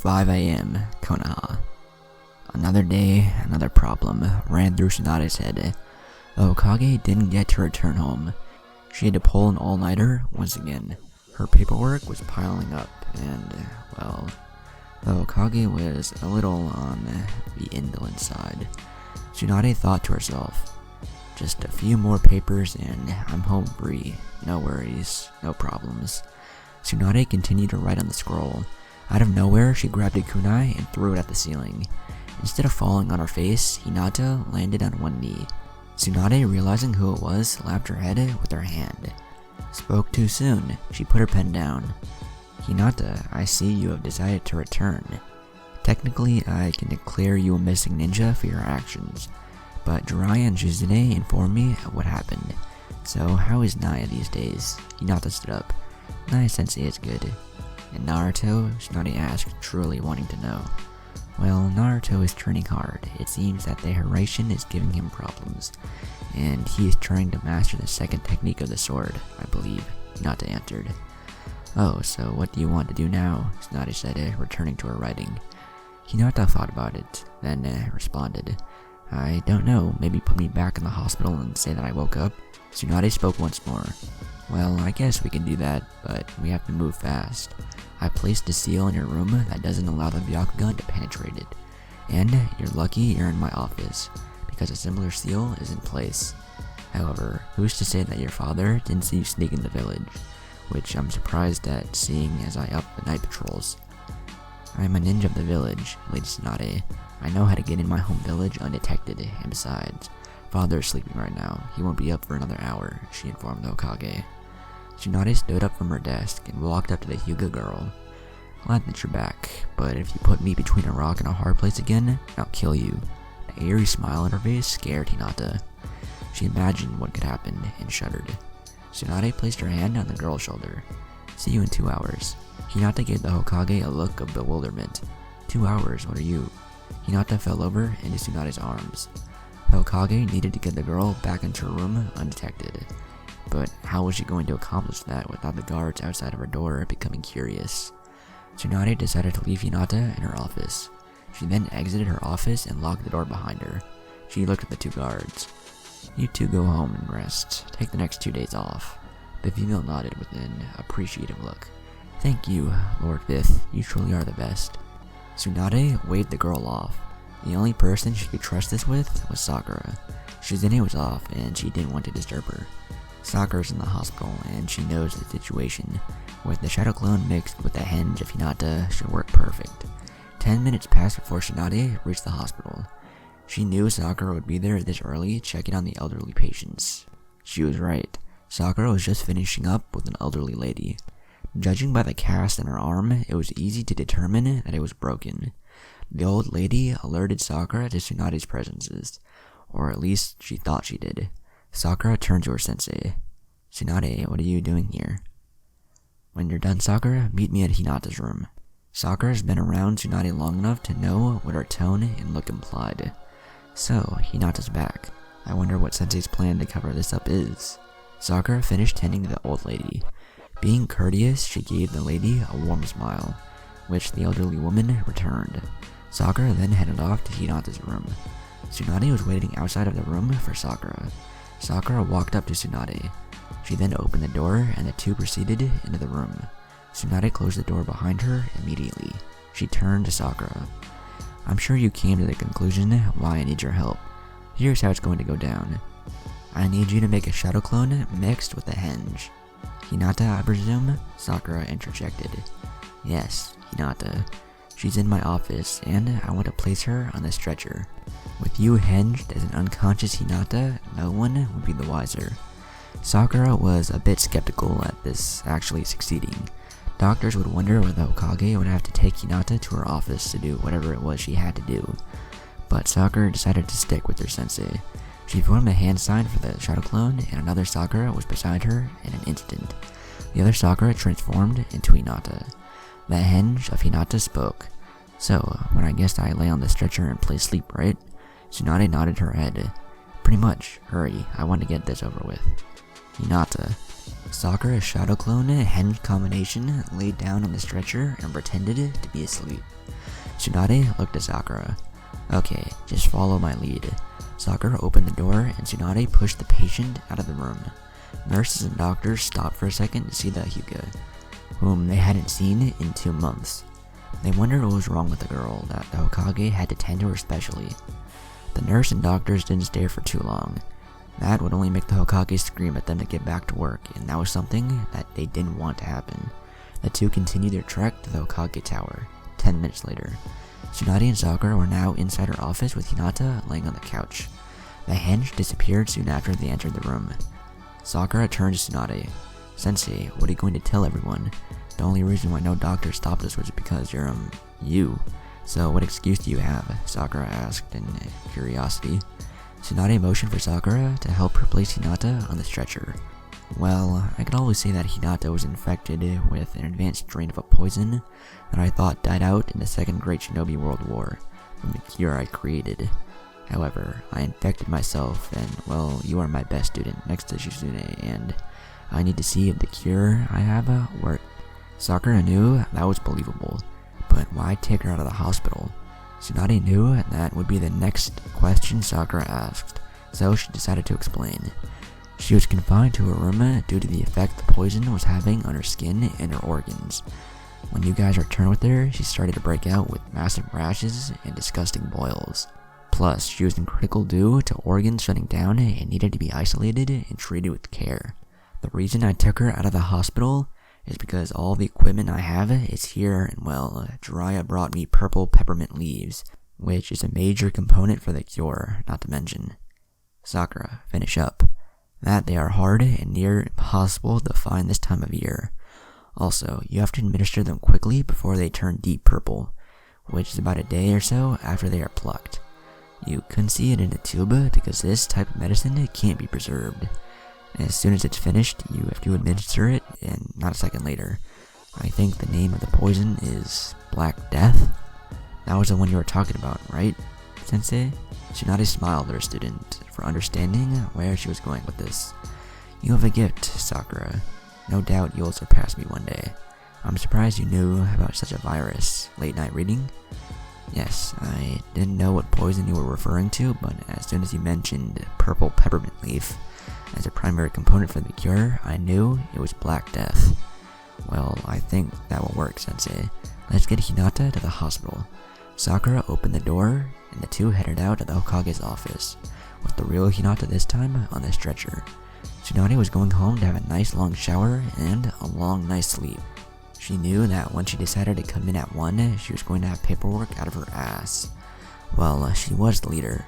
5 a.m. Konoha. Another day, another problem ran through Tsunade's head. The Hokage didn't get to return home. She had to pull an all-nighter once again. Her paperwork was piling up, and, well, the Hokage was a little on the indolent side. Tsunade thought to herself, just a few more papers and I'm home free. No worries, no problems. Tsunade continued to write on the scroll. Out of nowhere, she grabbed a kunai and threw it at the ceiling. Instead of falling on her face, Hinata landed on one knee. Tsunade, realizing who it was, slapped her head with her hand. Spoke too soon. She put her pen down. Hinata, I see you have decided to return. Technically, I can declare you a missing ninja for your actions, but Jiraiya and Shizune informed me of what happened. So how is Naya these days? Hinata stood up. Naya-sensei is good. And Naruto? Tsunade asked, truly wanting to know. Well, Naruto is training hard. It seems that the Hiraishin is giving him problems, and he is trying to master the second technique of the sword, I believe, Hinata answered. Oh, so what do you want to do now? Tsunade said, returning to her writing. Hinata thought about it, then responded. I don't know, maybe put me back in the hospital and say that I woke up? Tsunade spoke once more. Well, I guess we can do that, but we have to move fast. I placed a seal in your room that doesn't allow the Byakugan to penetrate it. And you're lucky you're in my office, because a similar seal is in place. However, who's to say that your father didn't see you sneak in the village, which I'm surprised at seeing as I up the night patrols. I'm a ninja of the village, Lady Tsunade. I know how to get in my home village undetected, and besides, father is sleeping right now. He won't be up for another hour, she informed the Hokage. Tsunade stood up from her desk and walked up to the Hyuga girl. Glad that you're back, but if you put me between a rock and a hard place again, I'll kill you. An eerie smile on her face scared Hinata. She imagined what could happen and shuddered. Tsunade placed her hand on the girl's shoulder. See you in 2 hours. Hinata gave the Hokage a look of bewilderment. 2 hours, what are you? Hinata fell over into Tsunade's arms. The Hokage needed to get the girl back into her room undetected. But how was she going to accomplish that without the guards outside of her door becoming curious? Tsunade decided to leave Hinata in her office. She then exited her office and locked the door behind her. She looked at the two guards. You two go home and rest. Take the next 2 days off. The female nodded with an appreciative look. Thank you, Lord Vith. You truly are the best. Tsunade waved the girl off. The only person she could trust this with was Sakura. Shizune was off and she didn't want to disturb her. Sakura's in the hospital and she knows the situation. With the shadow clone mixed with the henge of Hinata should work perfect. 10 minutes passed before Tsunade reached the hospital. She knew Sakura would be there this early, checking on the elderly patients. She was right. Sakura was just finishing up with an elderly lady. Judging by the cast in her arm, it was easy to determine that it was broken. The old lady alerted Sakura to Tsunade's presences, or at least she thought she did. Sakura turned to her sensei. Tsunade, what are you doing here? When you're done, Sakura, meet me at Hinata's room. Sakura's been around Tsunade long enough to know what her tone and look implied. So, Hinata's back. I wonder what Sensei's plan to cover this up is. Sakura finished tending to the old lady. Being courteous, she gave the lady a warm smile, which the elderly woman returned. Sakura then headed off to Hinata's room. Tsunade was waiting outside of the room for Sakura. Sakura walked up to Tsunade. She then opened the door and the two proceeded into the room. Tsunade closed the door behind her immediately. She turned to Sakura. I'm sure you came to the conclusion why I need your help. Here's how it's going to go down. I need you to make a shadow clone mixed with a henge. Hinata, I presume? Sakura interjected. Yes, Hinata. She's in my office, and I want to place her on the stretcher. With you hinged as an unconscious Hinata, no one would be the wiser. Sakura was a bit skeptical at this actually succeeding. Doctors would wonder whether the Hokage would have to take Hinata to her office to do whatever it was she had to do. But Sakura decided to stick with her sensei. She formed a hand sign for the shadow clone, and another Sakura was beside her in an instant. The other Sakura transformed into Hinata. The henge of Hinata spoke. So, when I guessed I lay on the stretcher and play sleep, right? Tsunade nodded her head. Pretty much. Hurry, I want to get this over with. Hinata. Sakura's shadow clone henge combination laid down on the stretcher and pretended to be asleep. Tsunade looked at Sakura. Okay, just follow my lead. Sakura opened the door and Tsunade pushed the patient out of the room. Nurses and doctors stopped for a second to see the Hyuga, whom they hadn't seen in 2 months. They wondered what was wrong with the girl that the Hokage had to tend to her specially. The nurse and doctors didn't stay for too long. That would only make the Hokage scream at them to get back to work, and that was something that they didn't want to happen. The two continued their trek to the Hokage Tower. 10 minutes later, Tsunade and Sakura were now inside her office with Hinata laying on the couch. The henge disappeared soon after they entered the room. Sakura turned to Tsunade. Sensei, what are you going to tell everyone? The only reason why no doctor stopped us was because you're, you. So what excuse do you have? Sakura asked in curiosity. Tsunade motioned for Sakura to help her place Hinata on the stretcher. Well, I could always say that Hinata was infected with an advanced strain of a poison that I thought died out in the Second Great Shinobi World War from the cure I created. However, I infected myself and, well, you are my best student next to Shizune, and I need to see if the cure I have worked. Sakura knew that was believable, but why take her out of the hospital? Tsunade knew that would be the next question Sakura asked, so she decided to explain. She was confined to her room due to the effect the poison was having on her skin and her organs. When you guys returned with her, she started to break out with massive rashes and disgusting boils. Plus, she was in critical due to organs shutting down and needed to be isolated and treated with care. The reason I took her out of the hospital is because all the equipment I have is here, and well, Jiraiya brought me purple peppermint leaves, which is a major component for the cure, not to mention. Sakura, finish up. That they are hard and near impossible to find this time of year. Also, you have to administer them quickly before they turn deep purple, which is about a day or so after they are plucked. You couldn't see it in a tube because this type of medicine can't be preserved. As soon as it's finished, you have to administer it, and not a second later. I think the name of the poison is Black Death? That was the one you were talking about, right, Sensei? Tsunade smiled at her student for understanding where she was going with this. You have a gift, Sakura. No doubt you'll surpass me one day. I'm surprised you knew about such a virus. Late night reading? Yes, I didn't know what poison you were referring to, but as soon as you mentioned purple peppermint leaf as a primary component for the cure, I knew it was Black Death. Well, I think that will work, Sensei. Let's get Hinata to the hospital. Sakura opened the door, and the two headed out of the Hokage's office, with the real Hinata this time on the stretcher. Tsunade was going home to have a nice long shower and a long night's sleep. She knew that when she decided to come in at 1, she was going to have paperwork out of her ass. Well, she was the leader.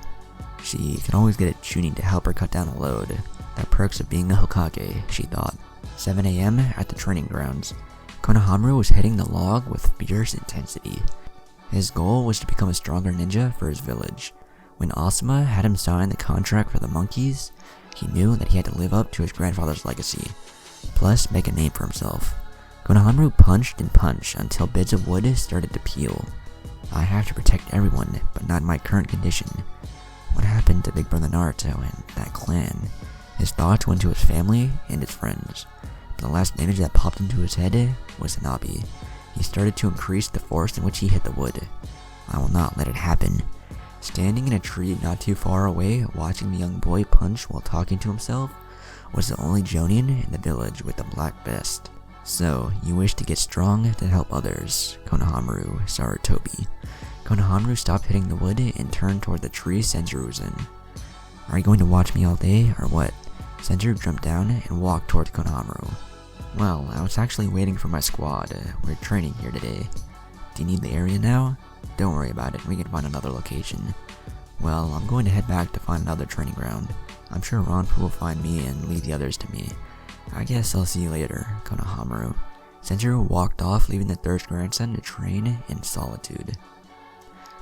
She could always get a Chunin to help her cut down the load. The perks of being a Hokage, she thought. 7 AM at the training grounds. Konohamaru was hitting the log with fierce intensity. His goal was to become a stronger ninja for his village. When Asuma had him sign the contract for the monkeys, he knew that he had to live up to his grandfather's legacy, plus make a name for himself. Konohamaru punched and punched until bits of wood started to peel. I have to protect everyone, but not in my current condition. What happened to Big Brother Naruto and that clan? His thoughts went to his family and his friends. But the last image that popped into his head was Hanabi. He started to increase the force in which he hit the wood. I will not let it happen. Standing in a tree not too far away, watching the young boy punch while talking to himself, was the only Jonin in the village with a black vest. So, you wish to get strong to help others, Konohamaru Sarutobi. Konohamaru stopped hitting the wood and turned toward the tree Senjuro was in. Are you going to watch me all day, or what? Senjuro jumped down and walked toward Konohamaru. Well, I was actually waiting for my squad. We're training here today. Do you need the area now? Don't worry about it, we can find another location. Well, I'm going to head back to find another training ground. I'm sure Ranpu will find me and leave the others to me. I guess I'll see you later, Konohamaru. Senjuro walked off, leaving the third grandson to train in solitude.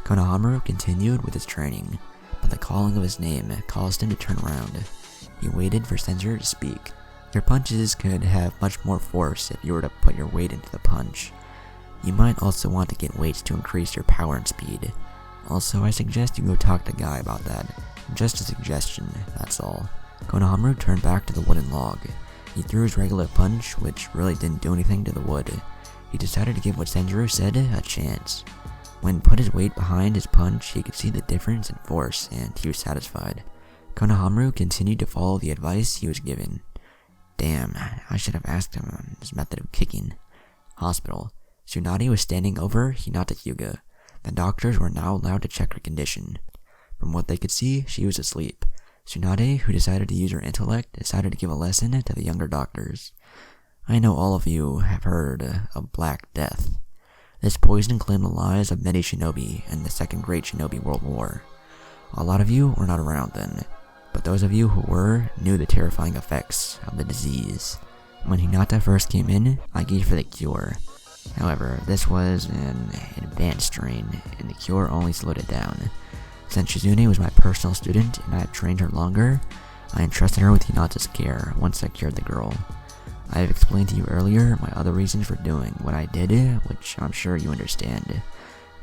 Konohamaru continued with his training, but the calling of his name caused him to turn around. He waited for Senjuro to speak. Your punches could have much more force if you were to put your weight into the punch. You might also want to get weights to increase your power and speed. Also, I suggest you go talk to Guy about that. Just a suggestion, that's all. Konohamaru turned back to the wooden log. He threw his regular punch, which really didn't do anything to the wood. He decided to give what Senjuro said a chance. When put his weight behind his punch, he could see the difference in force, and he was satisfied. Konohamaru continued to follow the advice he was given. Damn, I should have asked him on his method of kicking. Hospital. Tsunade was standing over Hinata Hyuga. The doctors were now allowed to check her condition. From what they could see, she was asleep. Tsunade, who decided to use her intellect, decided to give a lesson to the younger doctors. I know all of you have heard of Black Death. This poison claimed the lives of many shinobi in the Second Great Shinobi World War. A lot of you were not around then, but those of you who were knew the terrifying effects of the disease. When Hinata first came in, I gave her the cure. However, this was an advanced strain, and the cure only slowed it down. Since Shizune was my personal student and I had trained her longer, I entrusted her with Hinata's care once I cured the girl. I have explained to you earlier my other reasons for doing what I did, which I'm sure you understand.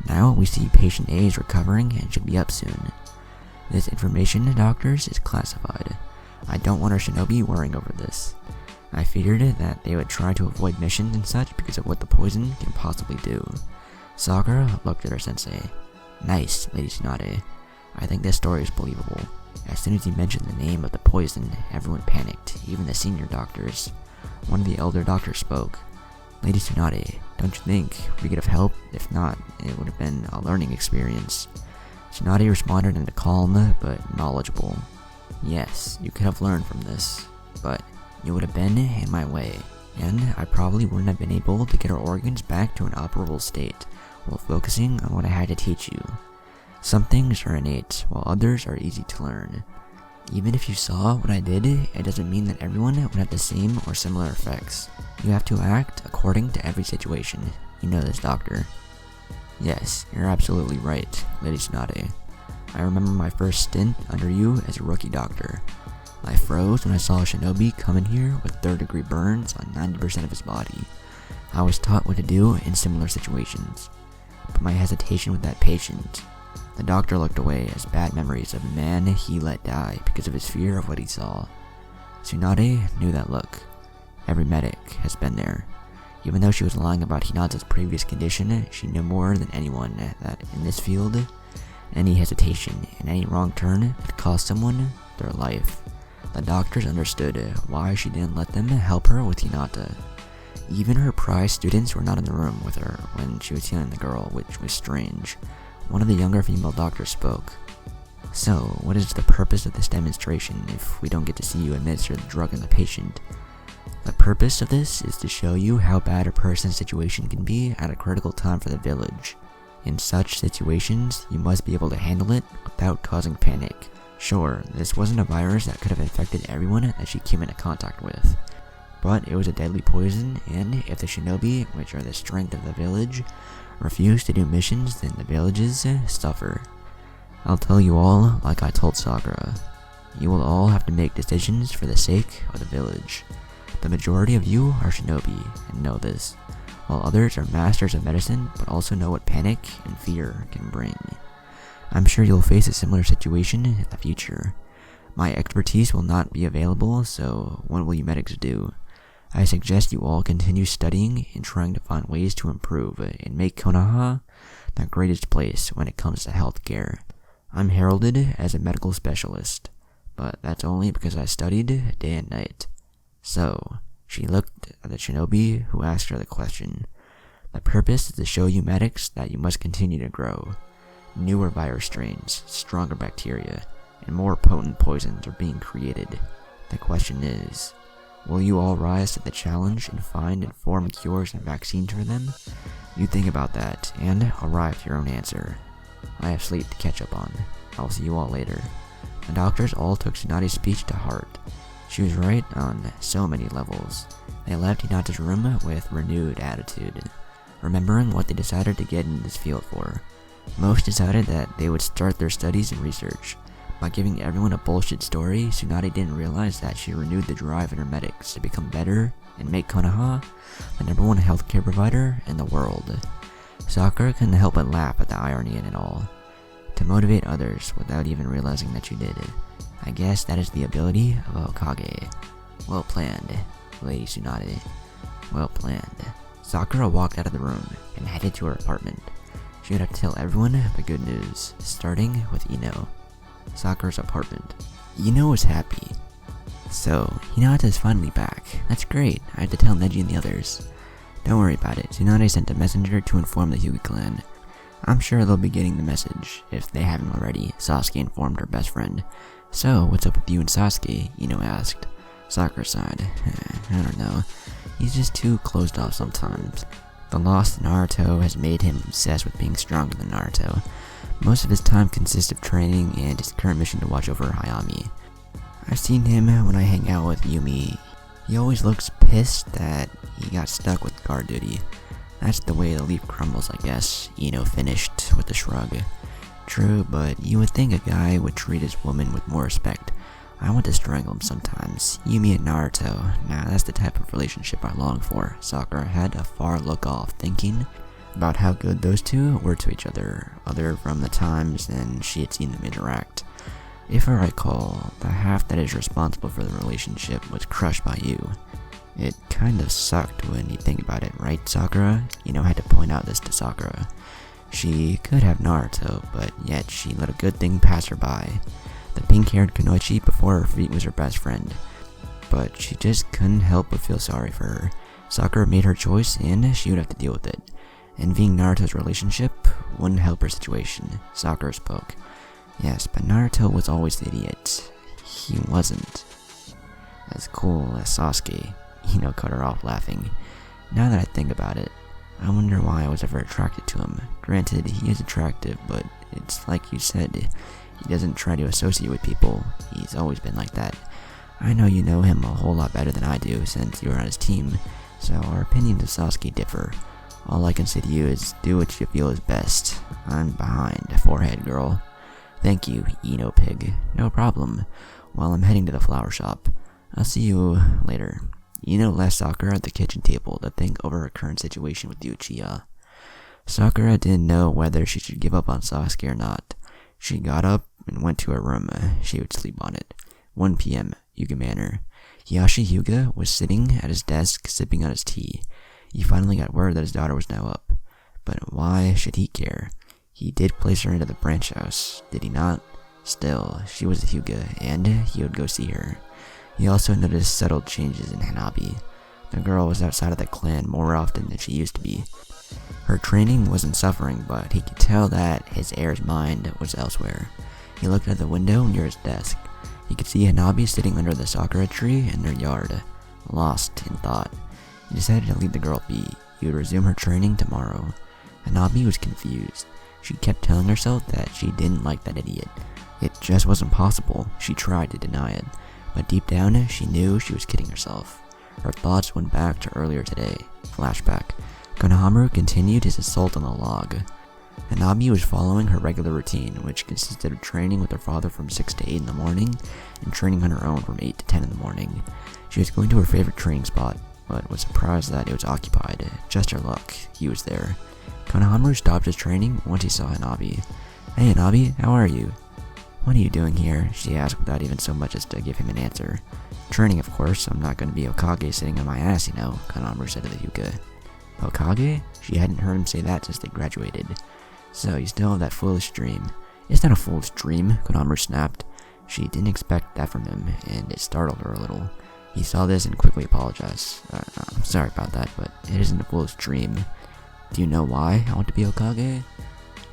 Now we see patient A is recovering and should be up soon. This information, doctors, is classified. I don't want our shinobi worrying over this. I figured that they would try to avoid missions and such because of what the poison can possibly do. Sakura looked at her sensei. Nice, Lady Tsunade. I think this story is believable. As soon as he mentioned the name of the poison, everyone panicked, even the senior doctors. One of the elder doctors spoke. Lady Tsunade, don't you think we could have helped? If not, it would have been a learning experience. Tsunade responded in a calm but knowledgeable. Yes, you could have learned from this, but you would have been in my way, and I probably wouldn't have been able to get our organs back to an operable state while focusing on what I had to teach you. Some things are innate, while others are easy to learn. Even if you saw what I did, it doesn't mean that everyone would have the same or similar effects. You have to act according to every situation. You know this, doctor. Yes, you're absolutely right, Lady Tsunade. I remember my first stint under you as a rookie doctor. I froze when I saw a shinobi come in here with third-degree burns on 90% of his body. I was taught what to do in similar situations. But my hesitation with that patient. The doctor looked away as bad memories of the man he let die because of his fear of what he saw. Tsunade knew that look. Every medic has been there. Even though she was lying about Hinata's previous condition, she knew more than anyone that in this field, any hesitation and any wrong turn could cost someone their life. The doctors understood why she didn't let them help her with Hinata. Even her prize students were not in the room with her when she was healing the girl, which was strange. One of the younger female doctors spoke. So, what is the purpose of this demonstration if we don't get to see you administer the drug on the patient? The purpose of this is to show you how bad a person's situation can be at a critical time for the village. In such situations, you must be able to handle it without causing panic. Sure, this wasn't a virus that could have infected everyone that she came into contact with, but it was a deadly poison, and if the shinobi, which are the strength of the village, refuse to do missions, then the villages suffer. I'll tell you all like I told Sakura. You will all have to make decisions for the sake of the village. The majority of you are shinobi, and know this, while others are masters of medicine, but also know what panic and fear can bring. I'm sure you'll face a similar situation in the future. My expertise will not be available, so what will you medics do? I suggest you all continue studying and trying to find ways to improve and make Konoha the greatest place when it comes to healthcare. I'm heralded as a medical specialist, but that's only because I studied day and night. So, she looked at the shinobi who asked her the question. The purpose is to show you medics that you must continue to grow. Newer virus strains, stronger bacteria, and more potent poisons are being created. The question is, will you all rise to the challenge and find and form cures and vaccines for them? You think about that, and arrive to your own answer. I have sleep to catch up on. I'll see you all later. The doctors all took Tsunade's speech to heart. She was right on so many levels. They left Hinata's room with renewed attitude, remembering what they decided to get in this field for. Most decided that they would start their studies and research. By giving everyone a bullshit story, Tsunade didn't realize that she renewed the drive in her medics to become better and make Konoha the #1 healthcare provider in the world. Sakura couldn't help but laugh at the irony in it all. To motivate others without even realizing that you did it. I guess that is the ability of a Hokage. Well planned, Lady Tsunade. Well planned. Sakura walked out of the room and headed to her apartment. She would have to tell everyone the good news, starting with Ino. Sakura's apartment. Ino was happy. So, Hinata is finally back. That's great. I have to tell Neji and the others. Don't worry about it. Tsunade sent a messenger to inform the Hyuga clan. I'm sure they'll be getting the message, if they haven't already. Sasuke informed her best friend. So, what's up with you and Sasuke? Ino asked. Sakura sighed. I don't know. He's just too closed off sometimes. The loss to Naruto has made him obsessed with being stronger than Naruto. Most of his time consists of training and his current mission to watch over Hayami. I've seen him when I hang out with Yumi. He always looks pissed that he got stuck with guard duty. That's the way the leaf crumbles, I guess. Ino finished with a shrug. True, but you would think a guy would treat his woman with more respect. I want to strangle him sometimes. Yumi and Naruto. Nah, that's the type of relationship I long for. Sakura had a far look off, thinking about how good those two were to each other, other from the times when she had seen them interact. If I recall, the half that is responsible for the relationship was crushed by you. It kind of sucked when you think about it, right, Sakura? Ino had to point out this to Sakura. She could have Naruto, but yet she let a good thing pass her by. The pink-haired Kunoichi before her feet was her best friend, but she just couldn't help but feel sorry for her. Sakura made her choice and she would have to deal with it. Envying Naruto's relationship wouldn't help her situation. Sakura spoke. Yes, but Naruto was always the idiot. He wasn't as cool as Sasuke. Ino cut her off, laughing. Now that I think about it, I wonder why I was ever attracted to him. Granted, he is attractive, but it's like you said, he doesn't try to associate with people. He's always been like that. I know you know him a whole lot better than I do since you were on his team, so our opinions of Sasuke differ. All I can say to you is do what you feel is best. I'm behind, forehead girl. Thank you, Ino pig. No problem. While I'm heading to the flower shop. I'll see you later. Ino left Sakura at the kitchen table to think over her current situation with Uchiha. Sakura didn't know whether she should give up on Sasuke or not. She got up and went to her room. She would sleep on it. 1 p.m. Hyuga Manor. Hiyashi Hyuga was sitting at his desk sipping on his tea. He finally got word that his daughter was now up. But why should he care? He did place her into the branch house, did he not? Still, she was a Hyuga, and he would go see her. He also noticed subtle changes in Hanabi. The girl was outside of the clan more often than she used to be. Her training wasn't suffering, but he could tell that his heir's mind was elsewhere. He looked at the window near his desk. He could see Hanabi sitting under the sakura tree in their yard, lost in thought. He decided to leave the girl be. He would resume her training tomorrow. Hanabi was confused. She kept telling herself that she didn't like that idiot. It just wasn't possible. She tried to deny it, but deep down, she knew she was kidding herself. Her thoughts went back to earlier today. Flashback. Konohamaru continued his assault on the log. Hanabi was following her regular routine, which consisted of training with her father from 6 to 8 in the morning, and training on her own from 8 to 10 in the morning. She was going to her favorite training spot, but was surprised that it was occupied. Just her luck, he was there. Konohamaru stopped his training once he saw Hanabi. Hey Hanabi, how are you? What are you doing here? She asked without even so much as to give him an answer. Training, of course. I'm not going to be Hokage sitting on my ass, you know, Konohamaru said to the Hyuga. Hokage? She hadn't heard him say that since they graduated. So you still have that foolish dream. It's not a foolish dream, Konohamaru snapped. She didn't expect that from him, and it startled her a little. He saw this and quickly apologized. I'm sorry about that, but it isn't a foolish dream. Do you know why I want to be Hokage?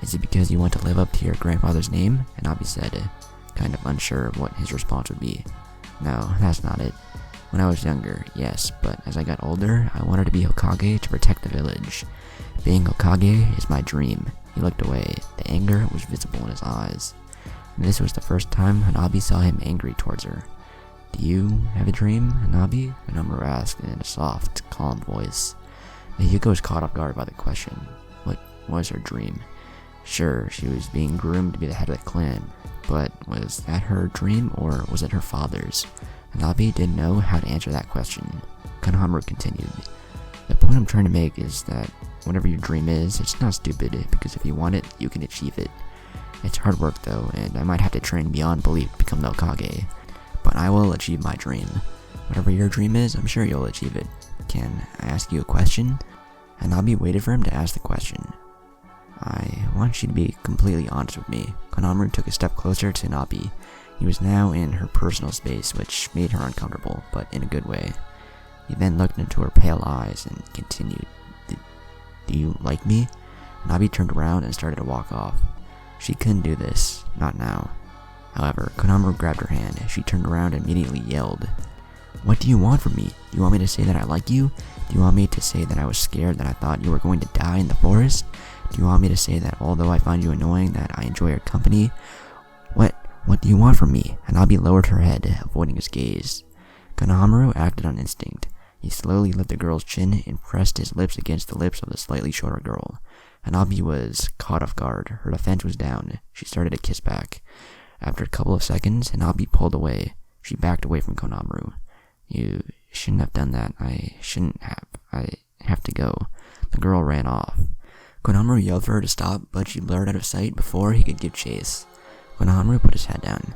Is it because you want to live up to your grandfather's name? Hanabi said, kind of unsure of what his response would be. No, that's not it. When I was younger, yes, but as I got older, I wanted to be Hokage to protect the village. Being Hokage is my dream. He looked away. The anger was visible in his eyes. And this was the first time Hanabi saw him angry towards her. Do you have a dream, Hanabi? Konohamaru asked in a soft, calm voice. The Hyuga was caught off guard by the question. What was her dream? Sure, she was being groomed to be the head of the clan, but was that her dream or was it her father's? Hanabi didn't know how to answer that question. Konohamaru continued. The point I'm trying to make is that whatever your dream is, it's not stupid, because if you want it, you can achieve it. It's hard work though, and I might have to train beyond belief to become the Hokage, but I will achieve my dream. Whatever your dream is, I'm sure you'll achieve it. Can I ask you a question? Hanabi waited for him to ask the question. I want you to be completely honest with me. Konohamaru took a step closer to Nabi. He was now in her personal space, which made her uncomfortable, but in a good way. He then looked into her pale eyes and continued, Do you like me? Nabi turned around and started to walk off. She couldn't do this, not now. However, Konohamaru grabbed her hand. She turned around and immediately yelled, What do you want from me? Do you want me to say that I like you? Do you want me to say that I was scared that I thought you were going to die in the forest? Do you want me to say that although I find you annoying that I enjoy your company? What do you want from me? Hanabi lowered her head, avoiding his gaze. Konohamaru acted on instinct. He slowly lifted the girl's chin and pressed his lips against the lips of the slightly shorter girl. Hanabi was caught off guard. Her defense was down. She started to kiss back. After a couple of seconds, Hanabi pulled away. She backed away from Konohamaru. You shouldn't have done that. I shouldn't have. I have to go. The girl ran off. Konohamaru yelled for her to stop, but she blurred out of sight before he could give chase. Konohamaru put his head down.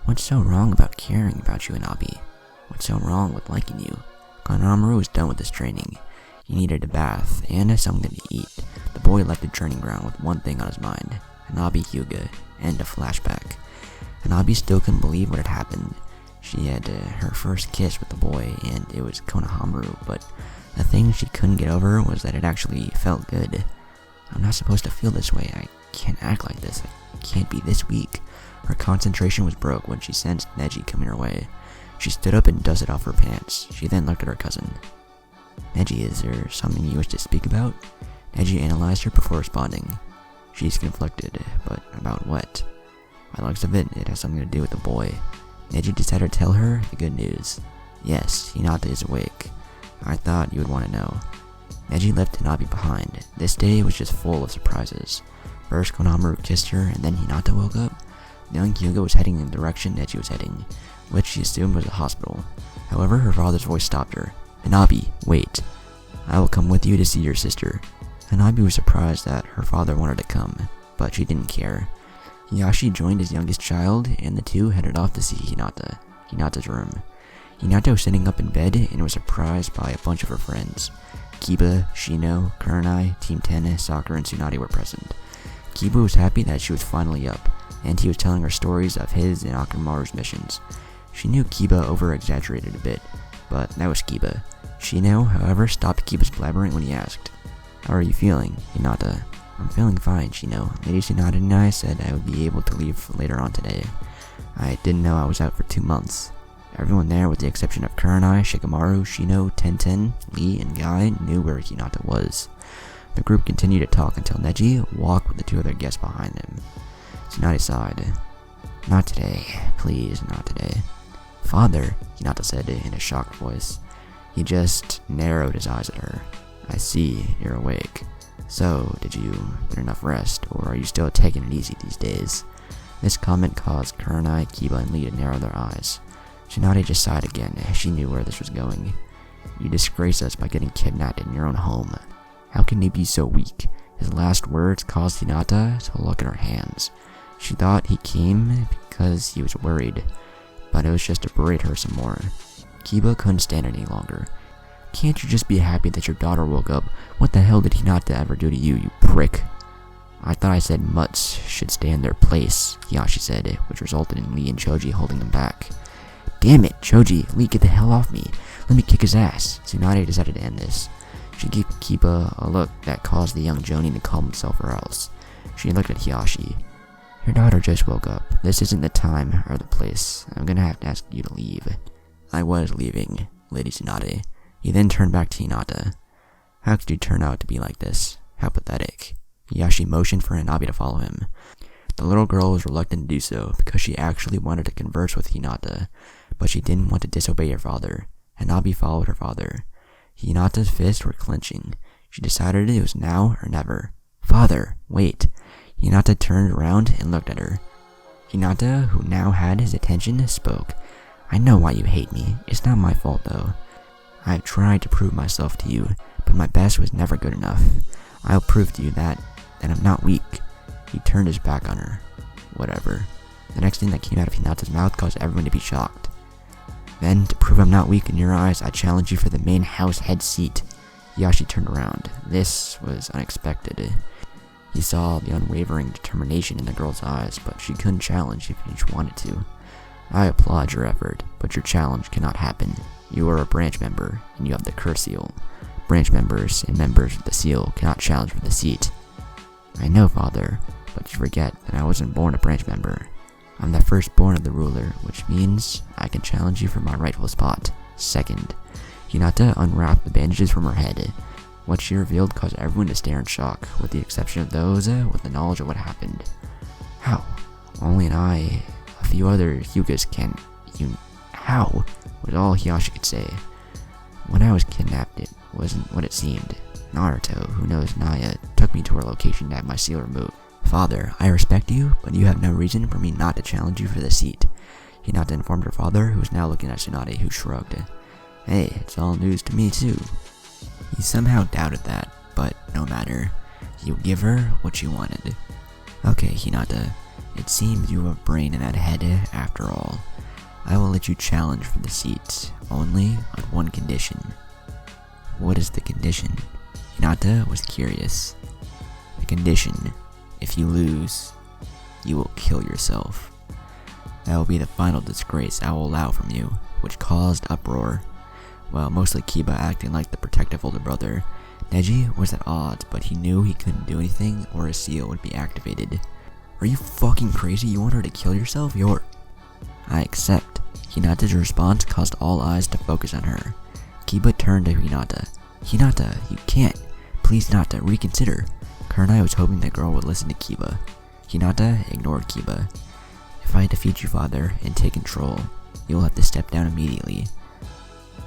What's so wrong about caring about you, Hanabi? What's so wrong with liking you? Konohamaru was done with his training. He needed a bath and something to eat. The boy left the training ground with one thing on his mind, Hanabi Hyuga, and a flashback. Hanabi still couldn't believe what had happened. She had her first kiss with the boy, and it was Konohamaru, but the thing she couldn't get over was that it actually felt good. I'm not supposed to feel this way. I can't act like this. I can't be this weak. Her concentration was broke when she sensed Neji coming her way. She stood up and dusted off her pants. She then looked at her cousin. Neji, is there something you wish to speak about? Neji analyzed her before responding. She's conflicted, but about what? By the looks of it, it has something to do with the boy. Neji decided to tell her the good news. Yes, Hinata is awake. I thought you would want to know. Neji left Hanabi behind. This day was just full of surprises. First, Konohamaru kissed her, and then Hinata woke up. Young Hyuga was heading in the direction Neji was heading, which she assumed was a hospital. However, her father's voice stopped her. Hanabi, wait. I will come with you to see your sister. Hanabi was surprised that her father wanted to come, but she didn't care. Hiyashi joined his youngest child, and the two headed off to see Hinata's room. Hinata was sitting up in bed and was surprised by a bunch of her friends. Kiba, Shino, Kurenai, Team 10, Sakura, and Tsunade were present. Kiba was happy that she was finally up, and he was telling her stories of his and Akamaru's missions. She knew Kiba over-exaggerated a bit, but that was Kiba. Shino, however, stopped Kiba's blabbering when he asked, How are you feeling, Hinata? I'm feeling fine, Shino. Lady Tsunade and I said I would be able to leave later on today. I didn't know I was out for 2 months. Everyone there, with the exception of Kurenai, Shikamaru, Shino, Tenten, Lee, and Guy, knew where Hinata was. The group continued to talk until Neji walked with the two other guests behind him. Tsunade sighed. Not today. Please, not today. Father, Hinata said in a shocked voice. He just narrowed his eyes at her. I see, you're awake. So, did you get enough rest, or are you still taking it easy these days? This comment caused Kurenai, Kiba, and Lee to narrow their eyes. Tsunade just sighed again. She knew where this was going. You disgrace us by getting kidnapped in your own home. How can you be so weak? His last words caused Hinata to look at her hands. She thought he came because he was worried, but it was just to berate her some more. Kiba couldn't stand it any longer. Can't you just be happy that your daughter woke up? What the hell did Hinata ever do to you, you prick? I thought I said mutts should stay in their place, Hiyashi said, which resulted in Lee and Choji holding them back. Damn it, Choji, Lee, get the hell off me. Let me kick his ass. Tsunade decided to end this. She gave Kiba a look that caused the young Jonin to calm himself or else. She looked at Hiyashi. Your daughter just woke up. This isn't the time or the place. I'm gonna have to ask you to leave. I was leaving, Lady Tsunade. He then turned back to Hinata. How could you turn out to be like this? How pathetic. Hiyashi motioned for Hanabi to follow him. The little girl was reluctant to do so because she actually wanted to converse with Hinata, but she didn't want to disobey her father. Hanabi followed her father. Hinata's fists were clenching. She decided it was now or never. Father, wait. Hinata turned around and looked at her. Hinata, who now had his attention, spoke. I know why you hate me. It's not my fault though. I've tried to prove myself to you, but my best was never good enough. I'll prove to you that I'm not weak. He turned his back on her. Whatever. The next thing that came out of Hinata's mouth caused everyone to be shocked. Then, to prove I'm not weak in your eyes, I challenge you for the main house head seat. Hiyashi turned around. This was unexpected. He saw the unwavering determination in the girl's eyes, but she couldn't challenge if she wanted to. I applaud your effort, but your challenge cannot happen. You are a branch member, and you have the curse seal. Branch members and members of the seal cannot challenge for the seat. I know, father, but you forget that I wasn't born a branch member. I'm the firstborn of the ruler, which means I can challenge you for my rightful spot. Second, Hinata unwrapped the bandages from her head. What she revealed caused everyone to stare in shock, with the exception of those with the knowledge of what happened. How? Only I, a few other Hyugas can... How? Was all Hiyashi could say. When I was kidnapped, it wasn't what it seemed. Naruto, who knows Naya, took me to her location to have my seal removed. Father, I respect you, but you have no reason for me not to challenge you for the seat. Hinata informed her father, who was now looking at Tsunade, who shrugged. Hey, it's all news to me too. He somehow doubted that, but no matter. You give her what she wanted. Okay, Hinata, it seems you have a brain in that head after all. I will let you challenge for the seat, only on one condition. What is the condition? Hinata was curious. The condition, if you lose, you will kill yourself. That will be the final disgrace I will allow from you, which caused uproar. While mostly Kiba acting like the protective older brother, Neji was at odds, but he knew he couldn't do anything or his seal would be activated. Are you fucking crazy? You want her to kill yourself? I accept. Hinata's response caused all eyes to focus on her. Kiba turned to Hinata. Hinata, you can't. Please, Hinata, reconsider. Kurenai was hoping the girl would listen to Kiba. Hinata ignored Kiba. If I defeat you, father, and take control, you will have to step down immediately.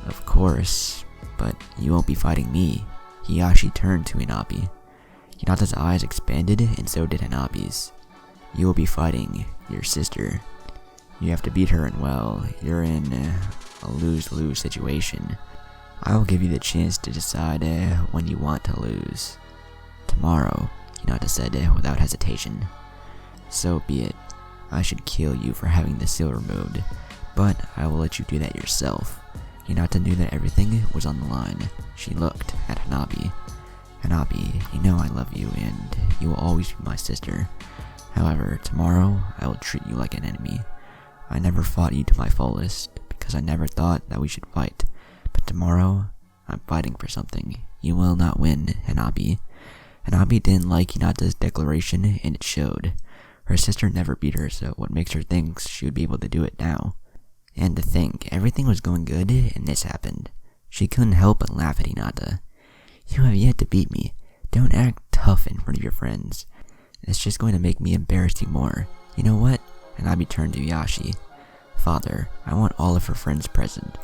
Of course, but you won't be fighting me. Hiyashi turned to Hanabi. Hinata's eyes expanded, and so did Hanabi's. You will be fighting your sister. You have to beat her, and well, you're in a lose-lose situation. I will give you the chance to decide when you want to lose. Tomorrow, Hinata said without hesitation. So be it. I should kill you for having the seal removed, but I will let you do that yourself. Hinata knew that everything was on the line. She looked at Hanabi. Hanabi, you know I love you, and you will always be my sister. However, tomorrow I will treat you like an enemy. I never fought you to my fullest, because I never thought that we should fight. But tomorrow, I'm fighting for something. You will not win, Hanabi. Hanabi didn't like Hinata's declaration, and it showed. Her sister never beat her, so what makes her think she would be able to do it now? And to think, everything was going good, and this happened. She couldn't help but laugh at Hinata. You have yet to beat me. Don't act tough in front of your friends. It's just going to make me embarrass you more. You know what? Hanabi turned to Hiyashi. Father, I want all of her friends present.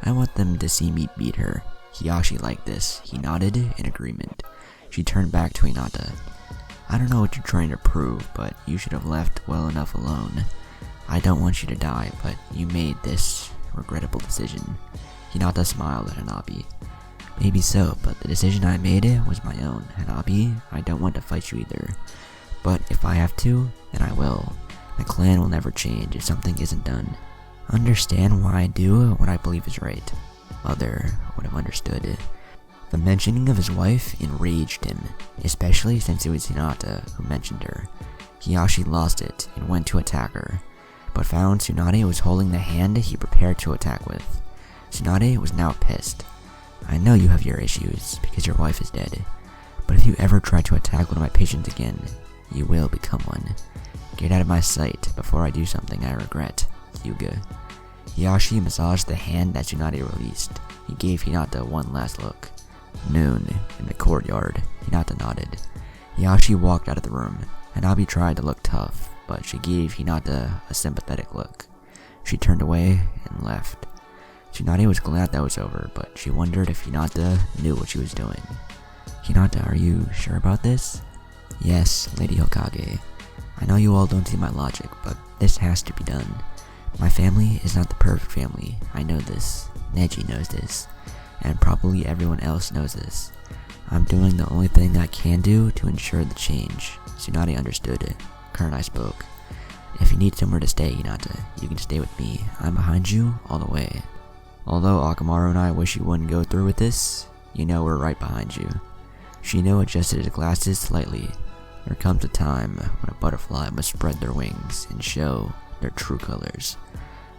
I want them to see me beat her. Hiyashi liked this. He nodded in agreement. She turned back to Hinata. I don't know what you're trying to prove, but you should have left well enough alone. I don't want you to die, but you made this regrettable decision. Hinata smiled at Hanabi. Maybe so, but the decision I made was my own. Hanabi, I don't want to fight you either. But if I have to, then I will. The clan will never change if something isn't done. Understand why I do what I believe is right. Mother would have understood it. The mentioning of his wife enraged him, especially since it was Hinata who mentioned her. Hiyashi lost it and went to attack her, but found Tsunade was holding the hand he prepared to attack with. Tsunade was now pissed. I know you have your issues because your wife is dead, but if you ever try to attack one of my patients again, you will become one. Get out of my sight before I do something I regret, Hyuga. Hiyashi massaged the hand that Tsunade released. He gave Hinata one last look. Noon, in the courtyard. Hinata nodded. Hiyashi walked out of the room. Hanabi tried to look tough, but she gave Hinata a sympathetic look. She turned away and left. Tsunade was glad that was over, but she wondered if Hinata knew what she was doing. Hinata, are you sure about this? Yes, Lady Hokage. I know you all don't see my logic, but this has to be done. My family is not the perfect family. I know this. Neji knows this. And probably everyone else knows this. I'm doing the only thing I can do to ensure the change. Tsunade understood it. Kurenai spoke. If you need somewhere to stay, Hinata, you can stay with me. I'm behind you all the way. Although Akamaru and I wish you wouldn't go through with this, you know we're right behind you. Shino adjusted his glasses slightly. There comes a time when a butterfly must spread their wings and show their true colors.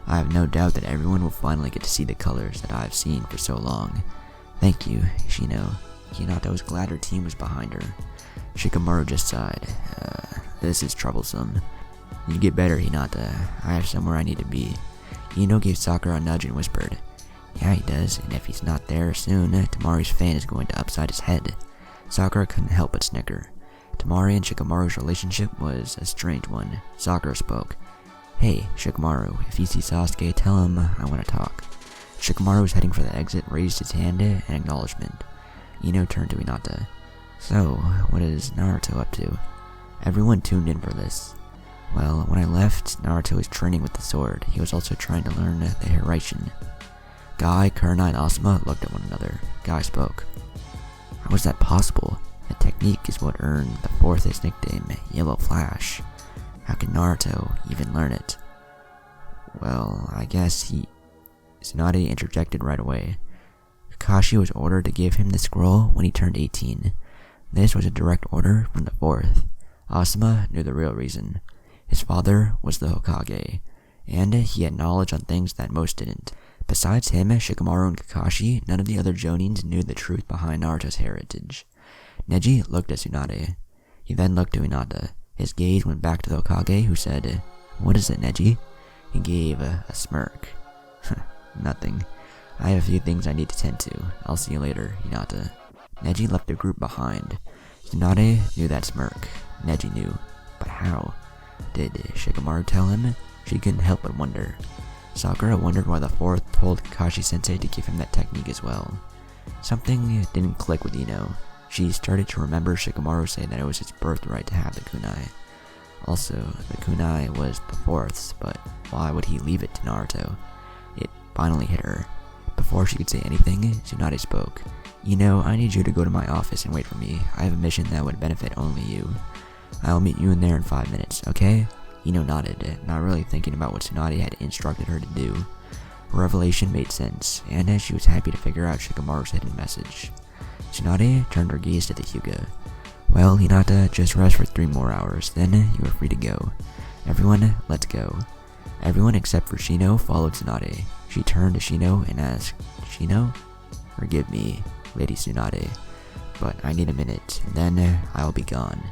I have no doubt that everyone will finally get to see the colors that I have seen for so long. Thank you, Shino. Hinata was glad her team was behind her. Shikamaru just sighed. This is troublesome. You get better, Hinata. I have somewhere I need to be. Ino gave Sakura a nudge and whispered, Yeah, he does, and if he's not there soon, Tamari's fan is going to upside his head. Sakura couldn't help but snicker. Tamari and Shikamaru's relationship was a strange one. Sakura spoke. Hey, Shikamaru, if you see Sasuke, tell him I want to talk. Shikamaru was heading for the exit, raised his hand in acknowledgement. Ino turned to Hinata. So, what is Naruto up to? Everyone tuned in for this. Well, when I left, Naruto was training with the sword. He was also trying to learn the Hiraishin. Guy, Kurna, and Asuma looked at one another. Guy spoke. How is that possible? The technique is what earned the fourth his nickname, Yellow Flash. How can Naruto even learn it? Well, I guess Tsunade interjected right away. Kakashi was ordered to give him the scroll when he turned 18. This was a direct order from the fourth. Asuma knew the real reason. His father was the Hokage, and he had knowledge on things that most didn't. Besides him, Shikamaru and Kakashi, none of the other Jonins knew the truth behind Naruto's heritage. Neji looked at Tsunade. He then looked to Hinata. His gaze went back to the Hokage, who said, What is it, Neji? He gave a smirk. Nothing. I have a few things I need to tend to. I'll see you later, Hinata. Neji left the group behind. Tsunade knew that smirk. Neji knew. But how? Did Shikamaru tell him? She couldn't help but wonder. Sakura wondered why the fourth told Kakashi-sensei to give him that technique as well. Something didn't click with Ino. She started to remember Shikamaru saying that it was his birthright to have the kunai. Also, the kunai was the fourth's, but why would he leave it to Naruto? It finally hit her. Before she could say anything, Tsunade spoke. Ino, I need you to go to my office and wait for me. I have a mission that would benefit only you. I'll meet you in there in 5 minutes, okay? Ino nodded, not really thinking about what Tsunade had instructed her to do. Her revelation made sense, and she was happy to figure out Shikamaru's hidden message. Tsunade turned her gaze to the Hyuga. Well, Hinata, just rest for 3 more hours, then you are free to go. Everyone, let's go. Everyone except for Shino followed Tsunade. She turned to Shino and asked, Shino? Forgive me, Lady Tsunade, but I need a minute, and then I'll be gone.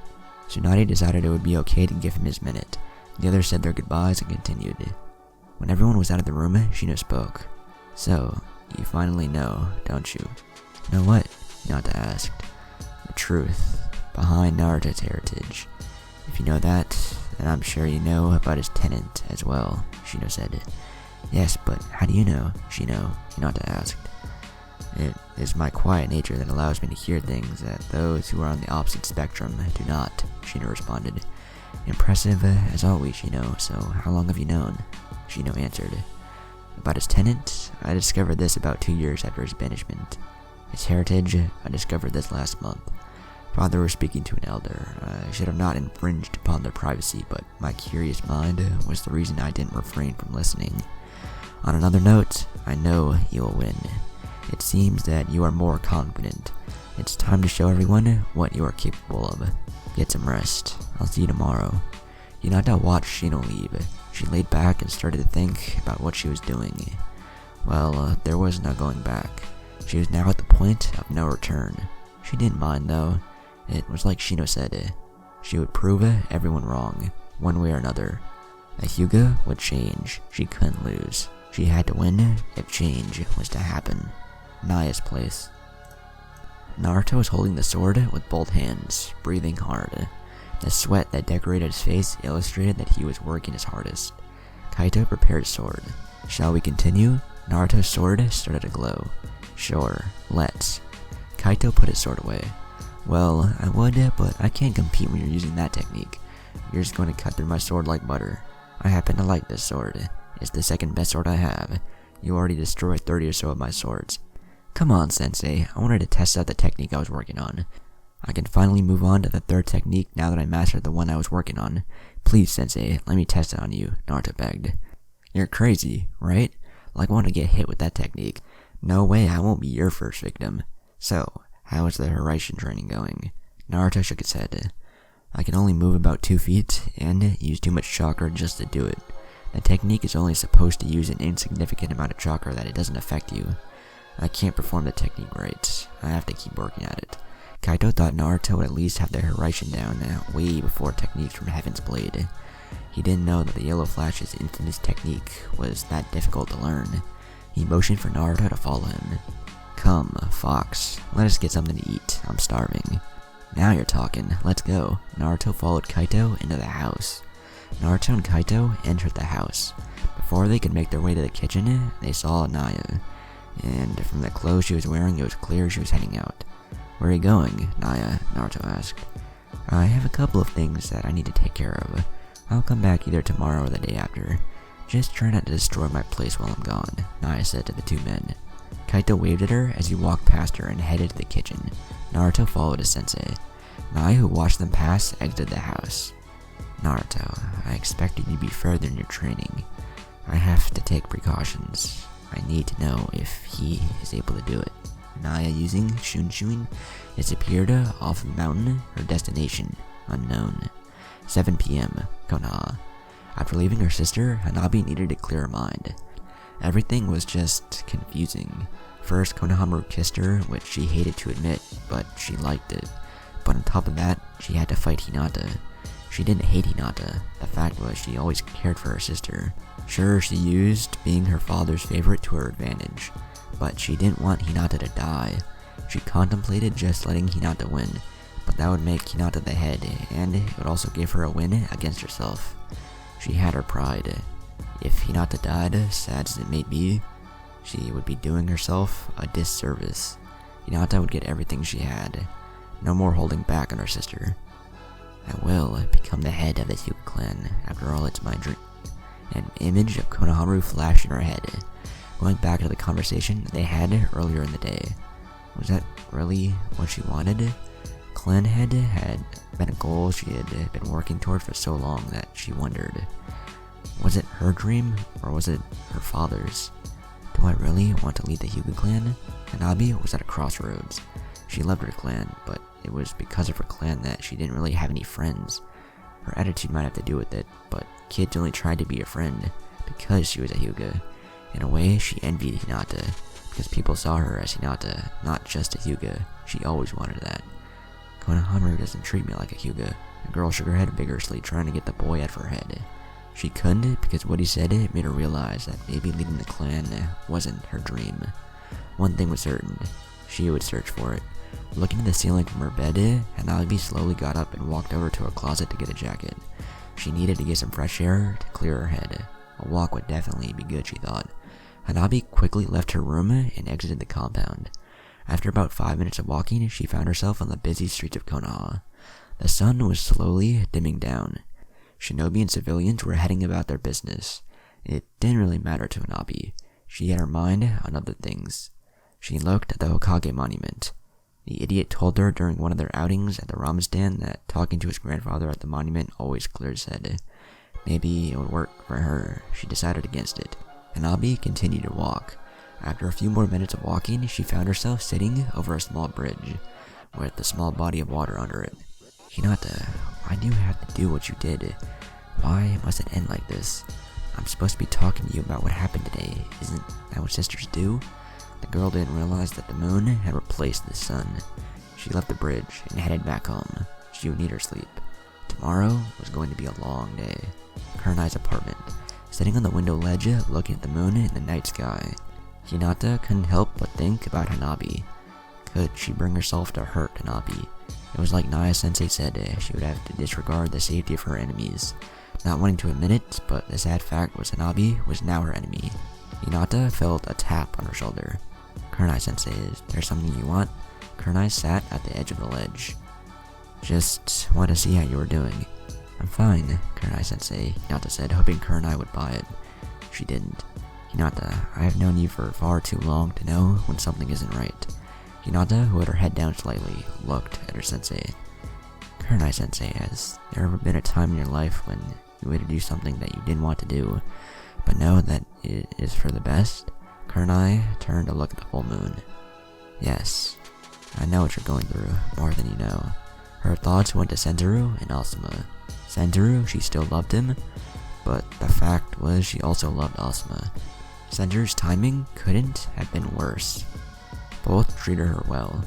Tsunade decided it would be okay to give him his minute. The others said their goodbyes and continued. When everyone was out of the room, Shino spoke. So, you finally know, don't you? Know what? Hinata asked. The truth behind Naruto's heritage. If you know that, then I'm sure you know about his tenant as well, Shino said. Yes, but how do you know, Shino? Hinata asked. It is my quiet nature that allows me to hear things that those who are on the opposite spectrum do not, Shino responded. Impressive as always, Shino, so how long have you known? Shino answered. About his tenant, I discovered this about 2 years after his banishment. His heritage, I discovered this last month. Father was speaking to an elder. I should have not infringed upon their privacy, but my curious mind was the reason I didn't refrain from listening. On another note, I know you will win. It seems that you are more confident. It's time to show everyone what you are capable of. Get some rest. I'll see you tomorrow. Hinata watched Shino leave. She laid back and started to think about what she was doing. Well, there was no going back. She was now at the point of no return. She didn't mind though. It was like Shino said. She would prove everyone wrong, one way or another. A Hyuga would change. She couldn't lose. She had to win if change was to happen. Naya's place. Naruto was holding the sword with both hands, breathing hard. The sweat that decorated his face illustrated that he was working his hardest. Kaito prepared his sword. Shall we continue? Naruto's sword started to glow. Sure, let's. Kaito put his sword away. Well, I would, but I can't compete when you're using that technique. You're just going to cut through my sword like butter. I happen to like this sword. It's the second best sword I have. You already destroyed 30 or so of my swords. Come on, Sensei. I wanted to test out the technique I was working on. I can finally move on to the third technique now that I mastered the one I was working on. Please, Sensei, let me test it on you, Naruto begged. You're crazy, right? Like I want to get hit with that technique. No way, I won't be your first victim. So, how is the Hiraishin training going? Naruto shook his head. I can only move about 2 feet and use too much chakra just to do it. The technique is only supposed to use an insignificant amount of chakra that it doesn't affect you. I can't perform the technique right. I have to keep working at it. Kaito thought Naruto would at least have the Hiraishin down way before techniques from Heaven's Blade. He didn't know that the Yellow Flash's infamous technique was that difficult to learn. He motioned for Naruto to follow him. "Come, Fox, let us get something to eat. I'm starving." "Now you're talking. Let's go." Naruto followed Kaito into the house. Naruto and Kaito entered the house. Before they could make their way to the kitchen, they saw Naya, and from the clothes she was wearing, it was clear she was heading out. "Where are you going, Naya?" Naruto asked. "I have a couple of things that I need to take care of. I'll come back either tomorrow or the day after. Just try not to destroy my place while I'm gone," Naya said to the two men. Kaito waved at her as he walked past her and headed to the kitchen. Naruto followed his sensei. Naya, who watched them pass, exited the house. "Naruto, I expected you to be further in your training. I have to take precautions. I need to know if he is able to do it." Naya, using Shunshuin, disappeared off the mountain, her destination unknown. 7 p.m. Konoha. After leaving her sister, Hanabi needed to clear her mind. Everything was just confusing. First, Konohamaru kissed her, which she hated to admit, but she liked it. But on top of that, she had to fight Hinata. She didn't hate Hinata. The fact was, she always cared for her sister. Sure, she used being her father's favorite to her advantage, but she didn't want Hinata to die. She contemplated just letting Hinata win, but that would make Hinata the head, and it would also give her a win against herself. She had her pride. If Hinata died, sad as it may be, she would be doing herself a disservice. Hinata would get everything she had. No more holding back on her sister. "I will become the head of the Hyuga clan. After all, it's my dream." An image of Konohamaru flashed in her head, going back to the conversation they had earlier in the day. Was that really what she wanted? Clan head had been a goal she had been working toward for so long that she wondered, was it her dream, or was it her father's? Do I really want to lead the Hyuga clan? Hanabi was at a crossroads. She loved her clan, but it was because of her clan that she didn't really have any friends. Her attitude might have to do with it, but kids only tried to be a friend because she was a Hyuga. In a way, she envied Hinata, because people saw her as Hinata, not just a Hyuga. She always wanted that. "Konohamaru doesn't treat me like a Hyuga." The girl shook her head vigorously, trying to get the boy out of her head. She couldn't, because what he said made her realize that maybe leading the clan wasn't her dream. One thing was certain, she would search for it. Looking at the ceiling from her bed, Hanabi slowly got up and walked over to her closet to get a jacket. She needed to get some fresh air to clear her head. A walk would definitely be good, she thought. Hanabi quickly left her room and exited the compound. After about 5 minutes of walking, she found herself on the busy streets of Konoha. The sun was slowly dimming down. Shinobi and civilians were heading about their business. It didn't really matter to Hanabi. She had her mind on other things. She looked at the Hokage monument. The idiot told her during one of their outings at the ramen stand that talking to his grandfather at the monument always cleared his head. Maybe it would work for her. She decided against it. Hanabi continued to walk. After a few more minutes of walking, she found herself sitting over a small bridge, with a small body of water under it. "Hinata, why do you have to do what you did? Why must it end like this? I'm supposed to be talking to you about what happened today. Isn't that what sisters do?" The girl didn't realize that the moon had replaced the sun. She left the bridge and headed back home. She would need her sleep. Tomorrow was going to be a long day. Kurenai's apartment. Sitting on the window ledge, looking at the moon in the night sky, Hinata couldn't help but think about Hanabi. Could she bring herself to hurt Hanabi? It was like Naya-sensei said, she would have to disregard the safety of her enemies. Not wanting to admit it, but the sad fact was Hanabi was now her enemy. Hinata felt a tap on her shoulder. "Kurenai-sensei, is there something you want?" Kurenai sat at the edge of the ledge. "Just want to see how you were doing." "I'm fine, Kurenai-sensei," Hinata said, hoping Kurenai would buy it. She didn't. "Hinata, I have known you for far too long to know when something isn't right." Hinata, who had her head down slightly, looked at her sensei. "Kurenai-sensei, has there ever been a time in your life when you had to do something that you didn't want to do, but know that it is for the best?" Kurenai turned to look at the full moon. "Yes, I know what you're going through, more than you know. Her thoughts went to Senduru and Asuma. Senduru, she still loved him, but the fact was she also loved Asuma. Senduru's timing couldn't have been worse. Both treated her well,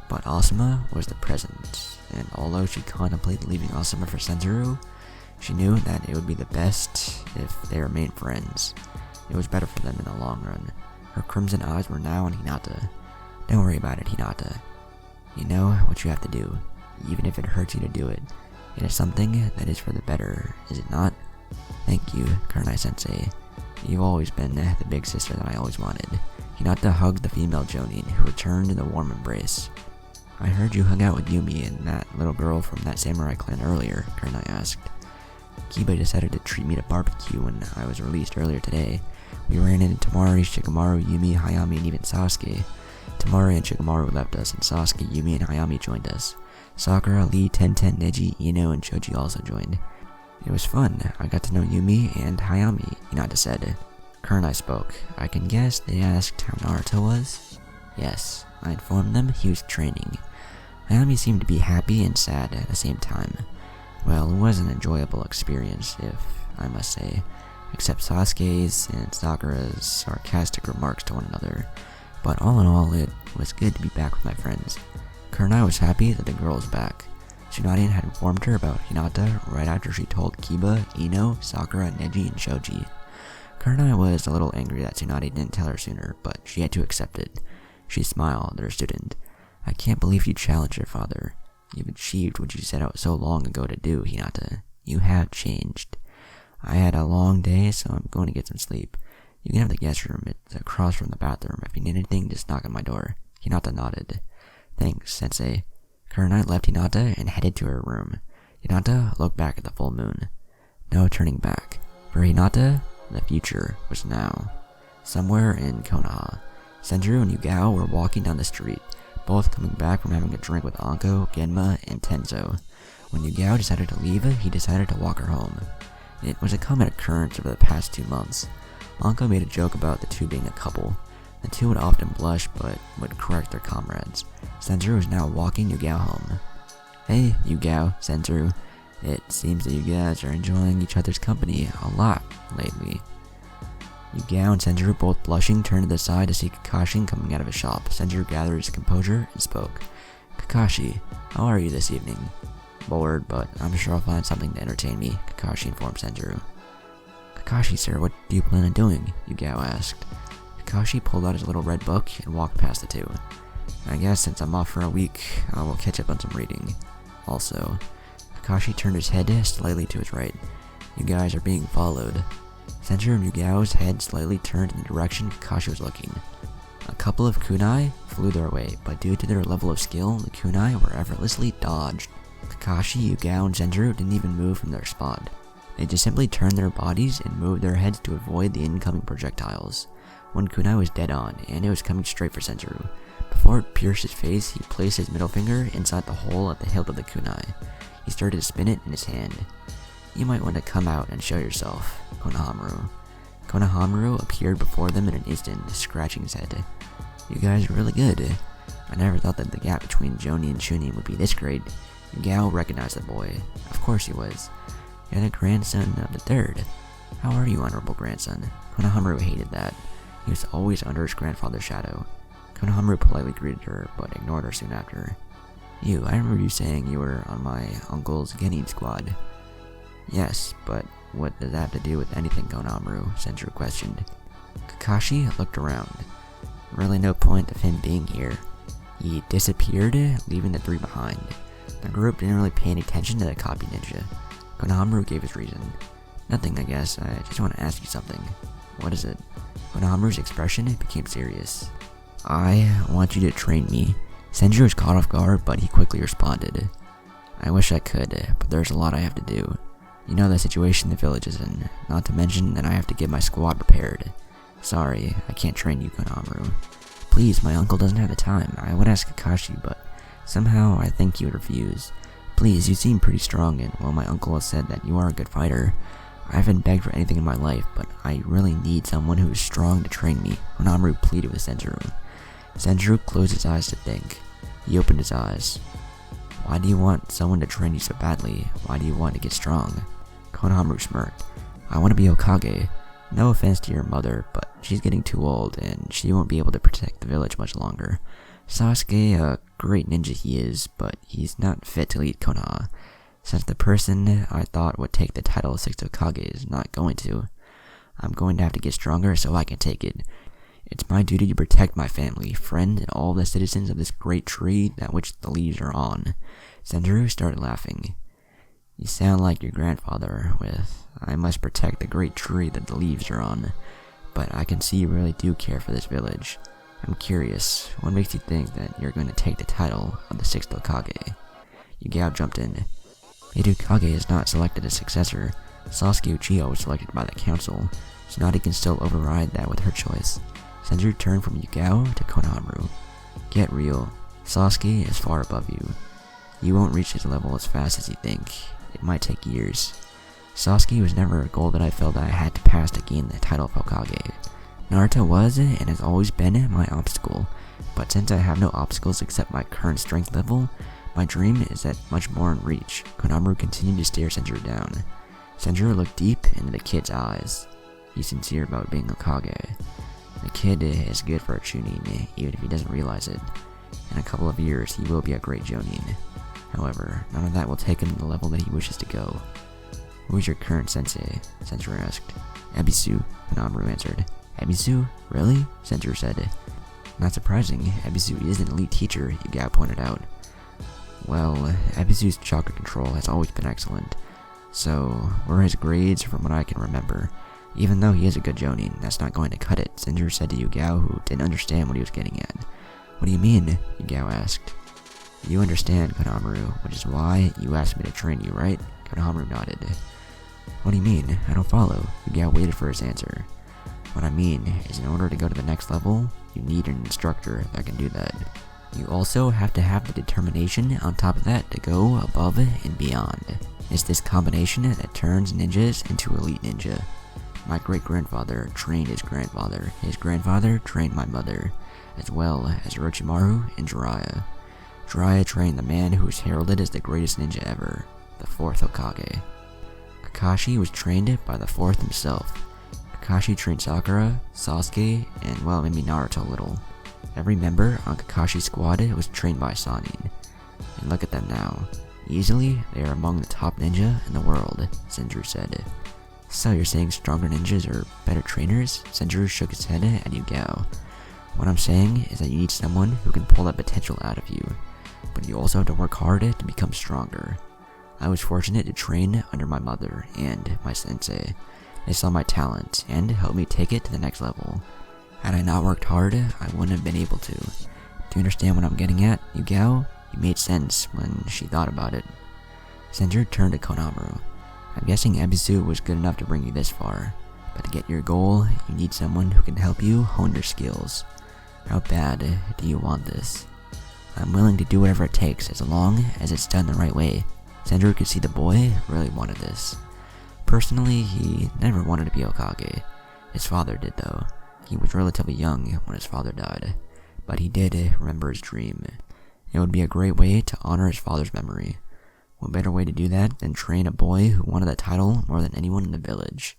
but Asuma was the present, and although she contemplated leaving Asuma for Senduru, she knew that it would be the best if they remained friends. It was better for them in the long run. Her crimson eyes were now on Hinata. Don't worry about it, Hinata. You know what you have to do, even if it hurts you to do it. It is something that is for the better, is it not? Thank you, Kurenai-sensei. You've always been the big sister that I always wanted. Hinata hugged the female Jonin, who returned in a warm embrace. I heard you hung out with Yumi and that little girl from that samurai clan earlier, Kurenai asked. Kiba decided to treat me to barbecue when I was released earlier today. We ran into Temari, Shikamaru, Yumi, Hayami, and even Sasuke. Temari and Shikamaru left us, and Sasuke, Yumi, and Hayami joined us. Sakura, Lee, Tenten, Neji, Ino, and Choji also joined. It was fun. I got to know Yumi and Hayami, Hinata said. Kurenai spoke. I can guess they asked how Naruto was? Yes, I informed them he was training. Hayami seemed to be happy and sad at the same time. Well, it was an enjoyable experience, if I must say, except Sasuke's and Sakura's sarcastic remarks to one another. But all in all, it was good to be back with my friends. Kurenai was happy that the girl was back. Tsunade had informed her about Hinata right after she told Kiba, Ino, Sakura, Neji, and Shoji. Kurenai was a little angry that Tsunade didn't tell her sooner, but she had to accept it. She smiled at her student. I can't believe you challenged your father. You've achieved what you set out so long ago to do, Hinata. You have changed. I had a long day, so I'm going to get some sleep. You can have the guest room. It's across from the bathroom. If you need anything, just knock on my door. Hinata nodded. Thanks, sensei. Kurenai left Hinata and headed to her room. Hinata looked back at the full moon. No turning back. For Hinata, the future was now. Somewhere in Konoha, Senduru and Yugao were walking down the street, both coming back from having a drink with Anko, Genma, and Tenzo. When Yugao decided to leave, he decided to walk her home. It was a common occurrence over the past 2 months. Anko made a joke about the two being a couple. The two would often blush, but would correct their comrades. Senduru was now walking Yugao home. Hey, Yugao, Senduru. It seems that you guys are enjoying each other's company a lot lately. Yugao and Senduru, both blushing, turned to the side to see Kakashi coming out of his shop. Senduru gathered his composure and spoke. Kakashi, how are you this evening? Bored, but I'm sure I'll find something to entertain me, Kakashi informed Senduru. Kakashi, sir, what do you plan on doing? Yugao asked. Kakashi pulled out his little red book and walked past the two. I guess since I'm off for a week, I will catch up on some reading. Also, Kakashi turned his head slightly to his right. You guys are being followed. Senduru and Yugao's head slightly turned in the direction Kakashi was looking. A couple of kunai flew their way, but due to their level of skill, the kunai were effortlessly dodged. Kakashi, Yugao, and Senduru didn't even move from their spot. They just simply turned their bodies and moved their heads to avoid the incoming projectiles. One kunai was dead on, and it was coming straight for Senduru. Before it pierced his face, he placed his middle finger inside the hole at the hilt of the kunai. He started to spin it in his hand. You might want to come out and show yourself, Konohamaru. Konohamaru appeared before them in an instant, scratching his head. You guys are really good. I never thought that the gap between Jonin and Chunin would be this great. Yugao recognized the boy. Of course he was. You're the grandson of the third. How are you, honorable grandson? Konohamaru hated that. He was always under his grandfather's shadow. Konohamaru politely greeted her, but ignored her soon after. I remember you saying you were on my uncle's Genin squad. Yes, but what does that have to do with anything, Konohamaru? Senduru questioned. Kakashi looked around. Really no point of him being here. He disappeared, leaving the three behind. The group didn't really pay any attention to the copy ninja. Konohamaru gave his reason. Nothing, I guess. I just want to ask you something. What is it? Konohamaru's expression became serious. I want you to train me. Senduru was caught off guard, but he quickly responded. I wish I could, but there's a lot I have to do. You know the situation the village is in, not to mention that I have to get my squad prepared. Sorry, I can't train you, Konohamaru. Please, my uncle doesn't have the time. I would ask Kakashi, but somehow I think he would refuse. Please, you seem pretty strong, and while my uncle has said that you are a good fighter, I haven't begged for anything in my life, but I really need someone who is strong to train me, Konohamaru pleaded with Senduru. Senduru closed his eyes to think. He opened his eyes. Why do you want someone to train you so badly? Why do you want to get strong? Konohamaru smirked. I want to be Hokage. No offense to your mother, but she's getting too old and she won't be able to protect the village much longer. Sasuke, a great ninja he is, but he's not fit to lead Konoha. Since the person I thought would take the title of 6th Hokage is not going to, I'm going to have to get stronger so I can take it. It's my duty to protect my family, friend, and all the citizens of this great tree that which the leaves are on. Senjuro started laughing. You sound like your grandfather with, I must protect the great tree that the leaves are on. But I can see you really do care for this village. I'm curious, what makes you think that you're going to take the title of the 6th Hokage? Yugao jumped in. Hokage is not selected as successor. Sasuke Uchiha was selected by the council. Tsunade can still override that with her choice. Senjuro turned from Yugao to Konohamaru. Get real. Sasuke is far above you. You won't reach his level as fast as you think. It might take years. Sasuke was never a goal that I felt I had to pass to gain the title of Hokage. Naruto was and has always been my obstacle, but since I have no obstacles except my current strength level, my dream is that much more in reach. Konohamaru continued to stare Senjuro down. Senjuro looked deep into the kid's eyes. He's sincere about being Hokage. The kid is good for a Chunin, even if he doesn't realize it. In a couple of years, he will be a great Jonin. However, none of that will take him to the level that he wishes to go. Who is your current sensei? Senjuro asked. Ebisu, Konohamaru answered. Ebisu? Really? Senjuro said. Not surprising, Ebisu is an elite teacher, Yugao pointed out. Well, Ebisu's chakra control has always been excellent. So, were his grades from what I can remember. Even though he is a good Jonin, that's not going to cut it, Senjuro said to Yugao, who didn't understand what he was getting at. What do you mean? Yugao asked. You understand, Konohamaru, which is why you asked me to train you, right? Konohamaru nodded. What do you mean? I don't follow. Yugao waited for his answer. What I mean is in order to go to the next level, you need an instructor that can do that. You also have to have the determination on top of that to go above and beyond. It's this combination that turns ninjas into elite ninja. My great-grandfather trained his grandfather trained my mother, as well as Orochimaru and Jiraiya. Jiraiya trained the man who is heralded as the greatest ninja ever, the 4th Hokage. Kakashi was trained by the 4th himself. Kakashi trained Sakura, Sasuke, and well, maybe Naruto a little. Every member on Kakashi's squad was trained by Sannin. And look at them now. Easily, they are among the top ninja in the world, Senjuro said. So you're saying stronger ninjas are better trainers? Senjuro shook his head at Yugao. What I'm saying is that you need someone who can pull that potential out of you. But you also have to work hard to become stronger. I was fortunate to train under my mother and my sensei. They saw my talent and helped me take it to the next level. Had I not worked hard, I wouldn't have been able to. Do you understand what I'm getting at, Yugao? You made sense when she thought about it. Senjuro turned to Konohamaru. I'm guessing Ebisu was good enough to bring you this far, but to get your goal, you need someone who can help you hone your skills. How bad do you want this? I'm willing to do whatever it takes as long as it's done the right way. Senjuro could see the boy really wanted this. Personally, he never wanted to be Hokage. His father did though. He was relatively young when his father died, but he did remember his dream. It would be a great way to honor his father's memory. What better way to do that than train a boy who wanted that title more than anyone in the village?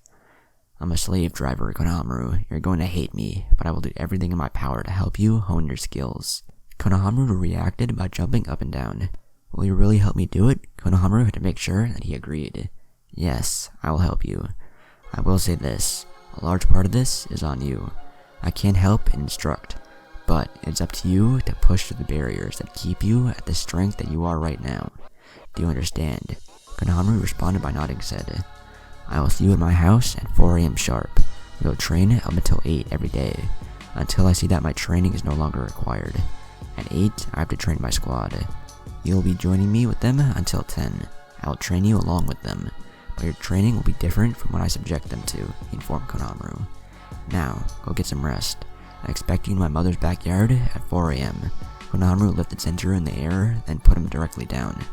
I'm a slave driver, Konohamaru. You're going to hate me, but I will do everything in my power to help you hone your skills. Konohamaru reacted by jumping up and down. Will you really help me do it? Konohamaru had to make sure that he agreed. Yes, I will help you. I will say this, a large part of this is on you. I can help and instruct, but it's up to you to push through the barriers that keep you at the strength that you are right now. Do you understand? Konohamaru responded by nodding his head. I will see you at my house at 4 AM sharp. We will train up until 8 every day, until I see that my training is no longer required. At 8, I have to train my squad. You will be joining me with them until 10. I will train you along with them, but your training will be different from what I subject them to, he informed Konohamaru. Now, go get some rest. I expect you in my mother's backyard at 4 AM. Konohamaru lifted Senjuro in the air, then put him directly down.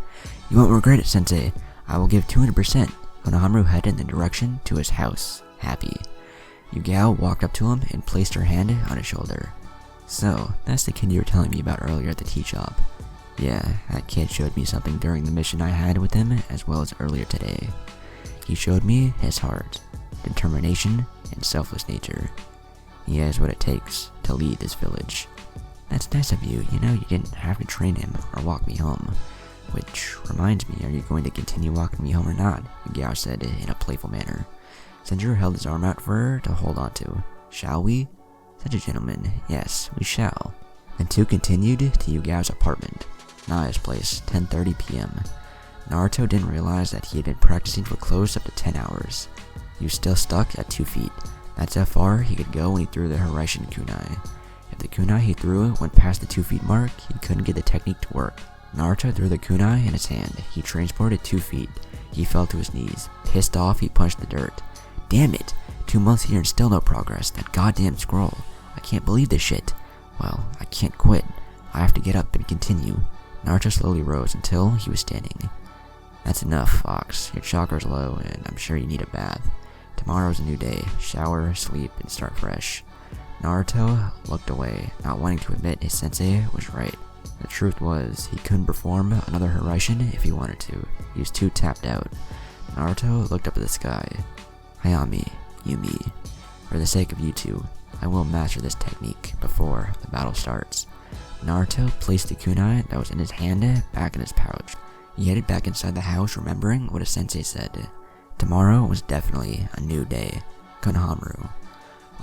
You won't regret it, sensei. I will give 200%. Konohamaru headed in the direction to his house, happy. Yugao walked up to him and placed her hand on his shoulder. So, that's the kid you were telling me about earlier at the tea shop. Yeah, that kid showed me something during the mission I had with him as well as earlier today. He showed me his heart, determination, and selfless nature. He has what it takes to lead this village. That's nice of you, you didn't have to train him or walk me home. Which reminds me, are you going to continue walking me home or not? Yugao said in a playful manner. Senjuro held his arm out for her to hold on to. Shall we? Such a gentleman. Yes, we shall. The two continued to Yugao's apartment, Naya's place, 10:30 p.m. Naruto didn't realize that he had been practicing for close up to 10 hours. He was still stuck at 2 feet. That's how far he could go when he threw the Hiraishin kunai. If the kunai he threw went past the 2 feet mark, he couldn't get the technique to work. Naruto threw the kunai in his hand. He transported 2 feet. He fell to his knees. Pissed off, he punched the dirt. Damn it! 2 months here and still no progress. That goddamn scroll. I can't believe this shit. Well, I can't quit. I have to get up and continue. Naruto slowly rose until he was standing. That's enough, Fox. Your chakra's low, and I'm sure you need a bath. Tomorrow's a new day. Shower, sleep, and start fresh. Naruto looked away, not wanting to admit his sensei was right. The truth was, he couldn't perform another Hiraishin if he wanted to. He was too tapped out. Naruto looked up at the sky. Hayami, Yumi, for the sake of you two, I will master this technique before the battle starts. Naruto placed the kunai that was in his hand back in his pouch. He headed back inside the house, remembering what his sensei said. Tomorrow was definitely a new day. Konohamaru.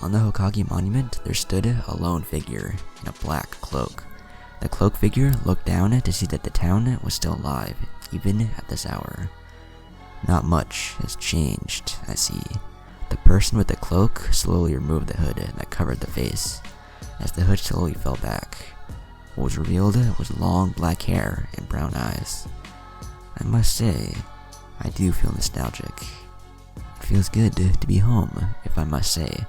On the Hokage monument, there stood a lone figure in a black cloak. The cloak figure looked down to see that the town was still alive, even at this hour. Not much has changed, I see. The person with the cloak slowly removed the hood that covered the face. As the hood slowly fell back, what was revealed was long black hair and brown eyes. I must say, I do feel nostalgic. It feels good to be home, if I must say.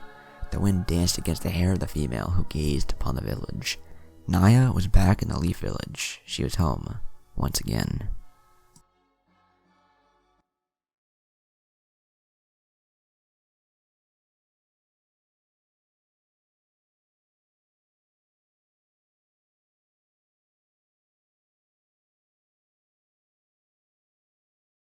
The wind danced against the hair of the female who gazed upon the village. Naya was back in the Leaf Village. She was home, once again.